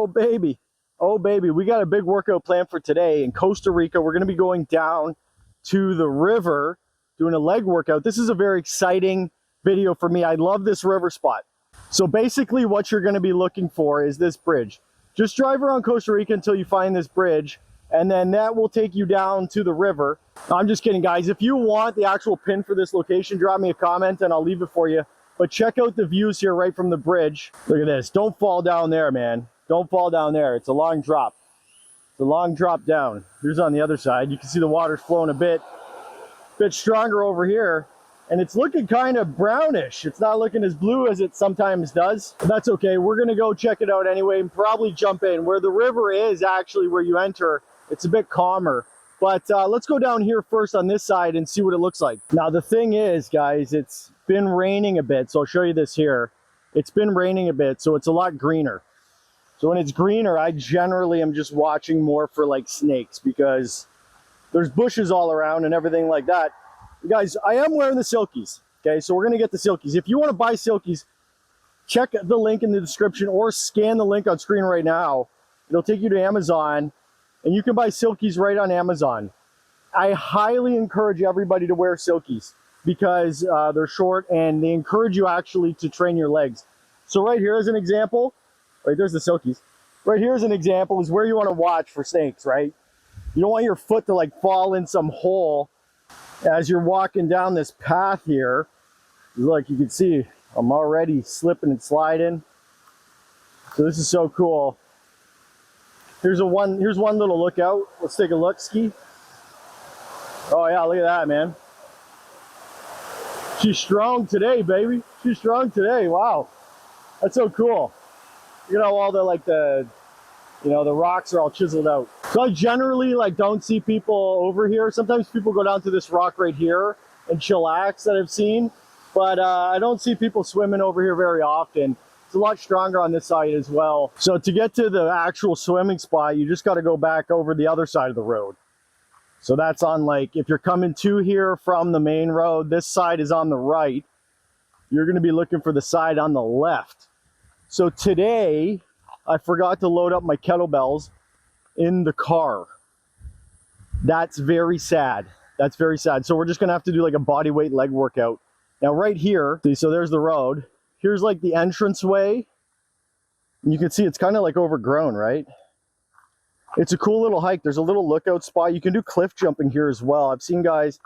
Oh baby, oh baby, we got a big workout planned for today in Costa Rica. We're going to be going down to the river doing a leg workout. This is a very exciting video for me. I love this river spot. So basically what you're going to be looking for is this bridge. Just drive around Costa Rica until you find this bridge, and then that will take you down to the river. I'm just kidding, guys. If you want the actual pin for this location, drop me a comment and I'll leave it for you. But check out the views here right from the bridge. Look at this. Don't fall down there, man. Don't fall down there. It's a long drop. It's a long drop down. Here's on the other side. You can see the water's flowing a bit stronger over here. And it's looking kind of brownish. It's not looking as blue as it sometimes does. But that's okay. We're going to go check it out anyway and probably jump in. Where the river is actually where you enter, it's a bit calmer. But let's go down here first on this side and see what it looks like. Now, the thing is, guys, it's been raining a bit. So I'll show you this here. It's been raining a bit, so it's a lot greener. So when it's greener, I generally am just watching more for like snakes because there's bushes all around and everything like that. Guys, I am wearing the Silkies, okay? So we're gonna get the Silkies. If you wanna buy Silkies, check the link in the description or scan the link on screen right now. It'll take you to Amazon and you can buy Silkies right on Amazon. I highly encourage everybody to wear Silkies because they're short and they encourage you actually to train your legs. So right here is an example, right there's the Silkies. Right here is an example is where you wanna watch for snakes, right? You don't want your foot to like fall in some hole as you're walking down this path here. Look, you can see I'm already slipping and sliding. So this is so cool. Here's one little lookout. Let's take a look, ski. Oh yeah, look at that, man. She's strong today, baby. She's strong today. Wow, that's so cool. You know, all the rocks are all chiseled out. So I generally don't see people over here. Sometimes people go down to this rock right here and chillax that I've seen, but I don't see people swimming over here very often. It's a lot stronger on this side as well. So to get to the actual swimming spot, you just got to go back over the other side of the road. So that's on if you're coming to here from the main road, this side is on the right. You're going to be looking for the side on the left. So today, I forgot to load up my kettlebells in the car. That's very sad. That's very sad. So we're just gonna have to do like a body weight leg workout. Now right here, see, so there's the road. Here's like the entranceway. You can see it's kind of like overgrown, right? It's a cool little hike. There's a little lookout spot. You can do cliff jumping here as well. I've seen guys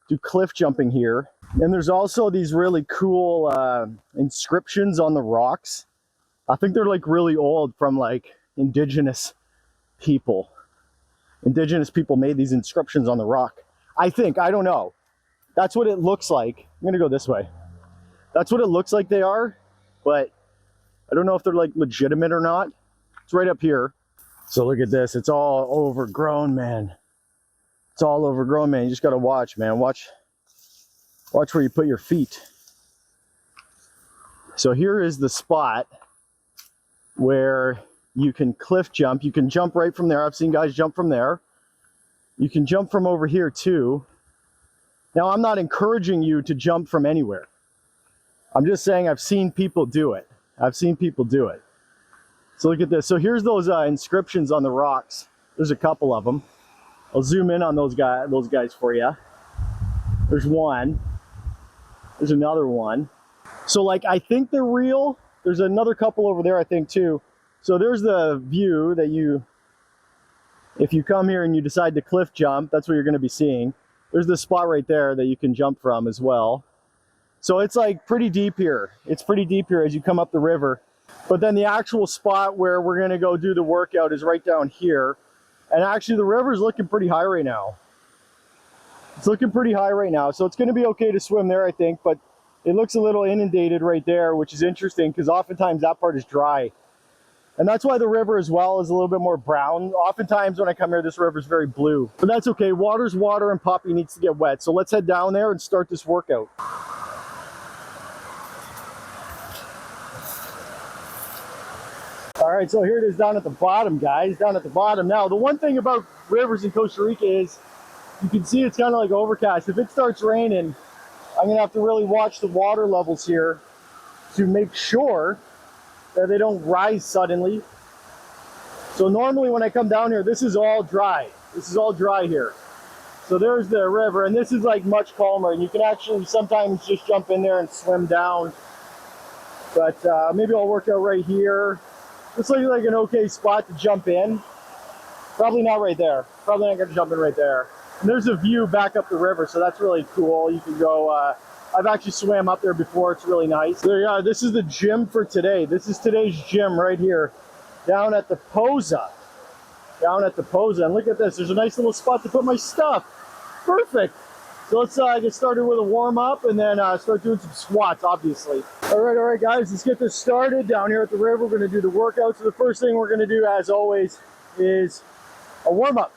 do cliff jumping here. And there's also these really cool inscriptions on the rocks. I think they're really old from indigenous people. Indigenous people made these inscriptions on the rock. I think, I don't know. That's what it looks like. I'm gonna go this way. That's what it looks like they are, but I don't know if they're legitimate or not. It's right up here. So look at this, it's all overgrown, man. It's all overgrown, man. You just gotta watch, man. Watch where you put your feet. So here is the spot where you can cliff jump. You can jump right from there. I've seen guys jump from there. You can jump from over here too. Now, I'm not encouraging you to jump from anywhere. I'm just saying I've seen people do it. I've seen people do it. So look at this. So here's those inscriptions on the rocks. There's a couple of them. I'll zoom in on those guys for you. There's one. There's another one. So I think they're real. There's another couple over there, I think, too. So there's the view that if you come here and you decide to cliff jump, that's what you're going to be seeing. There's the spot right there that you can jump from as well. So it's pretty deep here. It's pretty deep here as you come up the river. But then the actual spot where we're going to go do the workout is right down here. And actually the river's looking pretty high right now. It's looking pretty high right now. So it's going to be okay to swim there, I think. But it looks a little inundated right there, which is interesting because oftentimes that part is dry. And that's why the river as well is a little bit more brown. Oftentimes when I come here, this river is very blue. But that's okay. Water's water and Poppy needs to get wet. So let's head down there and start this workout. All right, so here it is down at the bottom, guys. Down at the bottom. Now, the one thing about rivers in Costa Rica is you can see it's kind of overcast. If it starts raining, I'm going to have to really watch the water levels here to make sure that they don't rise suddenly. So normally when I come down here, this is all dry. This is all dry here. So there's the river, and this is like much calmer, and you can actually sometimes just jump in there and swim down. But maybe I'll work out right here. This looks like an okay spot to jump in. Probably not right there. Probably not gonna jump in right there. And there's a view back up the river, so that's really cool. You can go, I've actually swam up there before, it's really nice. So yeah, this is the gym for today. This is today's gym right here, down at the Poza. Down at the Poza, and look at this, there's a nice little spot to put my stuff. Perfect. So let's get started with a warm up and then start doing some squats, obviously. All right, guys, let's get this started down here at the river. We're gonna do the workout. So the first thing we're gonna do, as always, is a warm up.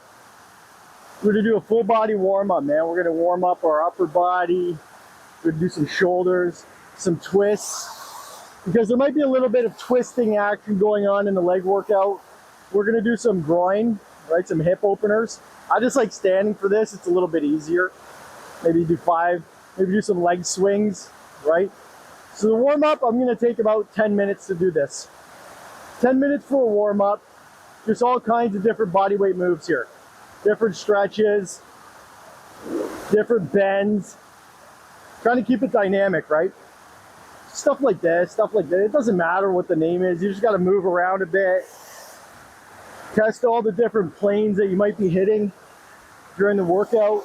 We're gonna do a full body warm up, man. We're gonna warm up our upper body. We're gonna do some shoulders, some twists, because there might be a little bit of twisting action going on in the leg workout. We're gonna do some groin, right? Some hip openers. I just like standing for this. It's a little bit easier. Maybe do 5, maybe do some leg swings, right? So the warm up, I'm gonna take about 10 minutes to do this. 10 minutes for a warm up. There's all kinds of different body weight moves here. Different stretches, different bends. Trying to keep it dynamic, right? Stuff like this, stuff like that. It doesn't matter what the name is. You just gotta move around a bit. Test all the different planes that you might be hitting during the workout.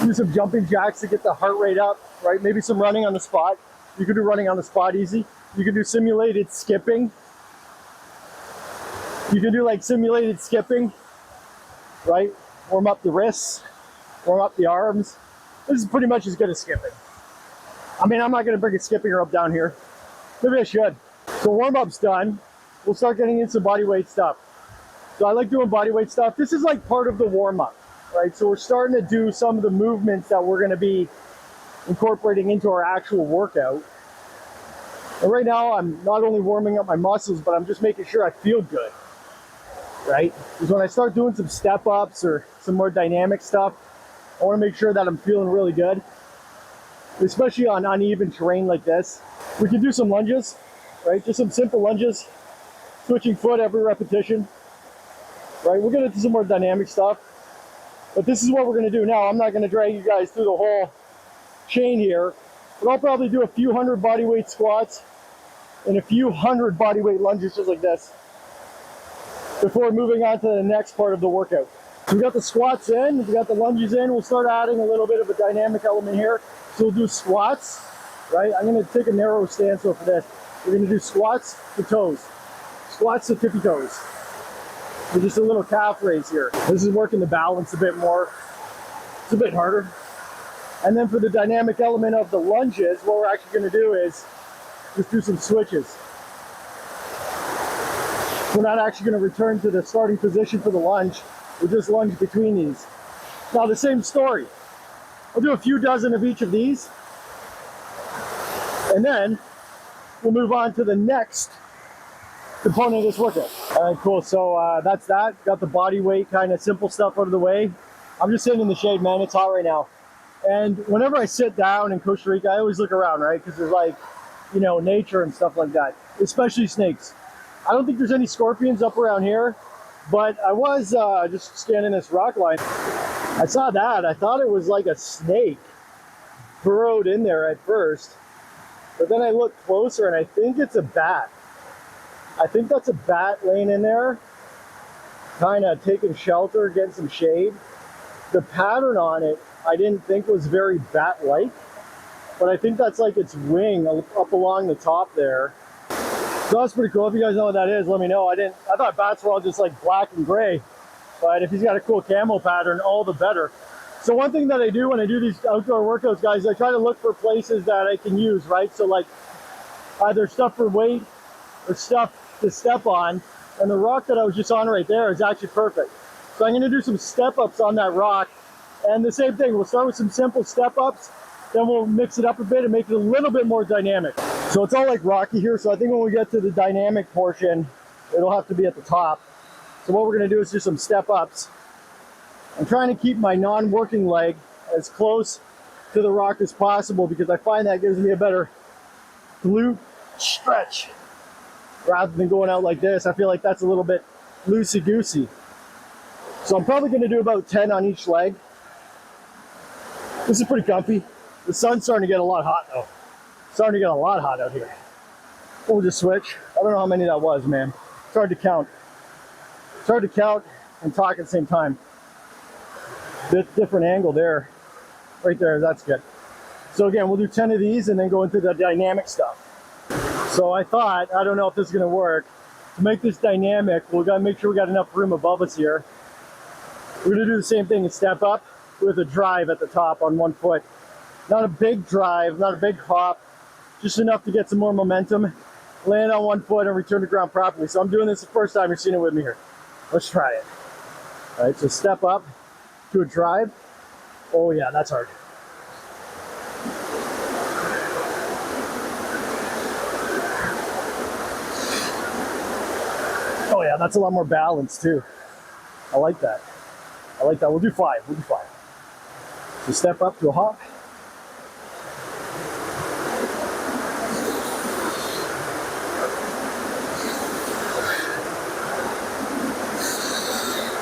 Do some jumping jacks to get the heart rate up, right? Maybe some running on the spot. You can do running on the spot easy. You can do simulated skipping. You can do like simulated skipping, right? Warm up the wrists, warm up the arms. This is pretty much as good as skipping. I mean, I'm not gonna bring a skipping rope down here. Maybe I should. So warm up's done. We'll start getting into some body weight stuff. So I like doing body weight stuff. This is like part of the warm up, right? So we're starting to do some of the movements that we're gonna be incorporating into our actual workout. And right now I'm not only warming up my muscles, but I'm just making sure I feel good, right? Because when I start doing some step ups or some more dynamic stuff, I wanna make sure that I'm feeling really good, especially on uneven terrain like this. We can do some lunges, right? Just some simple lunges, switching foot every repetition. Right, we'll get into some more dynamic stuff, but this is what we're going to do now. I'm not going to drag you guys through the whole chain here, but I'll probably do a few hundred body weight squats and a few hundred body weight lunges just like this before moving on to the next part of the workout. So we got the squats in, we got the lunges in. We'll start adding a little bit of a dynamic element here. So we'll do squats, right? I'm going to take a narrow stance for this. We're going to do squats to toes, squats to tippy toes. With just a little calf raise here. This is working the balance a bit more. It's a bit harder. And then for the dynamic element of the lunges, what we're actually going to do is just do some switches. We're not actually going to return to the starting position for the lunge. We'll just lunge between these. Now the same story. I'll do a few dozen of each of these. And then we'll move on to the next component of this workout. All right, cool. So that's that. Got the body weight kind of simple stuff out of the way. I'm just sitting in the shade, man. It's hot right now. And whenever I sit down in Costa Rica, I always look around, right? Because there's like, you know, nature and stuff like that, especially snakes. I don't think there's any scorpions up around here, but I was just scanning this rock line. I saw that. I thought it was like a snake burrowed in there at first, but then I looked closer and I think it's a bat. I think that's a bat laying in there, kind of taking shelter, getting some shade. The pattern on it, I didn't think was very bat-like, but I think that's like its wing up along the top there. So that's pretty cool. If you guys know what that is, let me know. I thought bats were all just like black and gray, but if he's got a cool camo pattern, all the better. So one thing that I do when I do these outdoor workouts, guys, I try to look for places that I can use, right? So like either stuff for weight or stuff to step on, and the rock that I was just on right there is actually perfect. So I'm going to do some step ups on that rock, and the same thing, we'll start with some simple step ups, then we'll mix it up a bit and make it a little bit more dynamic. So it's all like rocky here, so I think when we get to the dynamic portion, it'll have to be at the top. So what we're going to do is do some step ups. I'm trying to keep my non-working leg as close to the rock as possible because I find that gives me a better glute stretch rather than going out like this. I feel like that's a little bit loosey-goosey. So I'm probably going to do about 10 on each leg. This is pretty comfy. The sun's starting to get a lot hot though. Starting to get a lot hot out here. We'll just switch. I don't know how many that was, man. It's hard to count. It's hard to count and talk at the same time. Bit different angle there. Right there, that's good. So again, we'll do 10 of these and then go into the dynamic stuff. So I thought, I don't know if this is gonna work. To make this dynamic, we gotta make sure we got enough room above us here. We're gonna do the same thing and step up with a drive at the top on one foot. Not a big drive, not a big hop, just enough to get some more momentum, land on one foot and return to ground properly. So I'm doing this the first time you're seeing it with me here. Let's try it. All right, so step up to a drive. Oh yeah, that's hard. Oh yeah, that's a lot more balance too. I like that. I like that. We'll do 5. We'll do 5. So step up to a hop.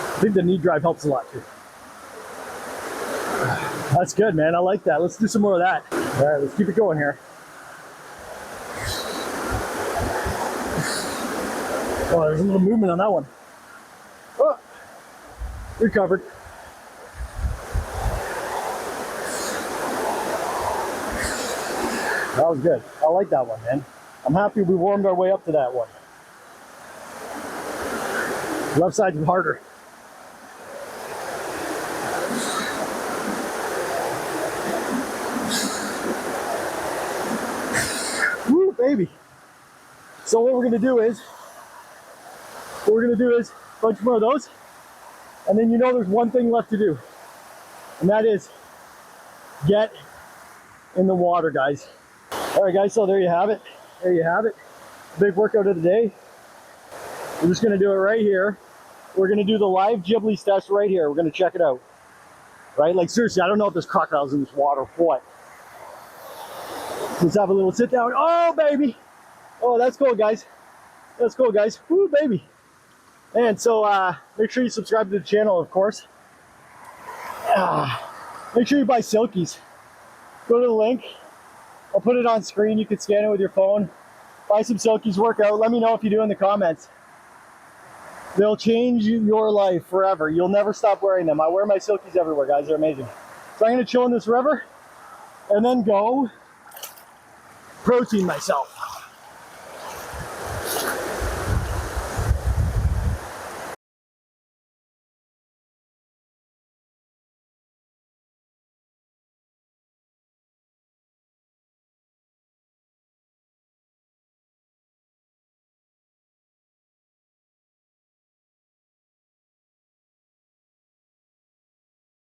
I think the knee drive helps a lot too. That's good, man. I like that. Let's do some more of that. All right, let's keep it going here. Oh, there's a little movement on that one. Oh, recovered. That was good. I like that one, man. I'm happy we warmed our way up to that one. Left side's harder. Woo, baby. So what we're gonna do is, a bunch more of those, and then you know there's one thing left to do, and that is get in the water, guys. All right, guys, so there you have it. There you have it. Big workout of the day. We're just gonna do it right here. We're gonna do the live Ghibli test right here. We're gonna check it out. Right, like seriously, I don't know if there's crocodiles in this water or what. Let's have a little sit down. Oh, baby. Oh, that's cool, guys. That's cool, guys. Woo, baby. And so make sure you subscribe to the channel, of course. Make sure you buy Silkies. Go to the link. I'll put it on screen. You can scan it with your phone. Buy some Silkies, work out. Let me know if you do in the comments. They'll change your life forever. You'll never stop wearing them. I wear my Silkies everywhere, guys. They're amazing. So I'm going to chill in this river and then go protein myself.